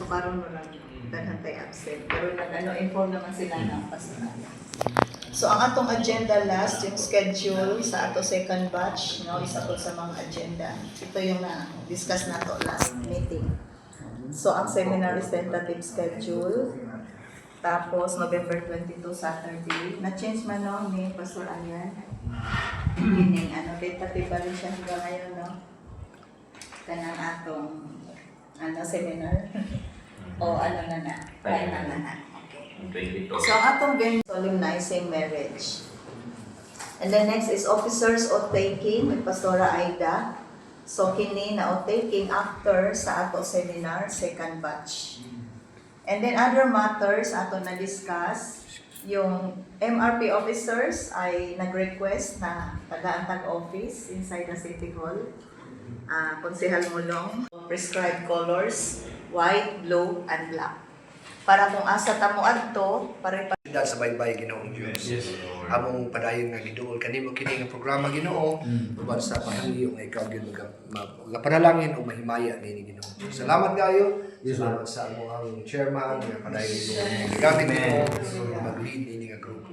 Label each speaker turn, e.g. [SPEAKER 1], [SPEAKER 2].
[SPEAKER 1] So karon mo lang ganhan tay absent. Pero inform naman sila na pastoral. So ang atong agenda last, yung schedule sa ato second batch, no, isa po sa mga agenda. Ito yung na-discuss nato last meeting. So ang seminar is tentative schedule. Tapos November 22 Saturday. Na-change man no ni Pastor Anyan. Meaning tentative pa rin siya hanggang ngayon, no? Kanang atong seminar. O final na. So, ang atong venue, solemnizing marriage. And then next is officers oath taking with Pastora Aida. So, kini na oath taking after sa ato seminar, second batch. And then other matters ato na-discuss, yung MRP officers ay nag-request na tagaan tag-office inside the City Hall. Konsehal Mulong, prescribed colors, white, blue, and black. Para kung asa tamo adto,
[SPEAKER 2] dahil sa baybay Ginoong Diyos. Among padayon nga giduol kanimo kini nga programa Ginoo uban sa pahangiyo nga ikaw gyud magapanalangin o mahimaya nini Ginoo. Salamat kayo. Salamat sa among chairman nga padayon Ginoo. Gamit mo mag-lead ini nga grupo.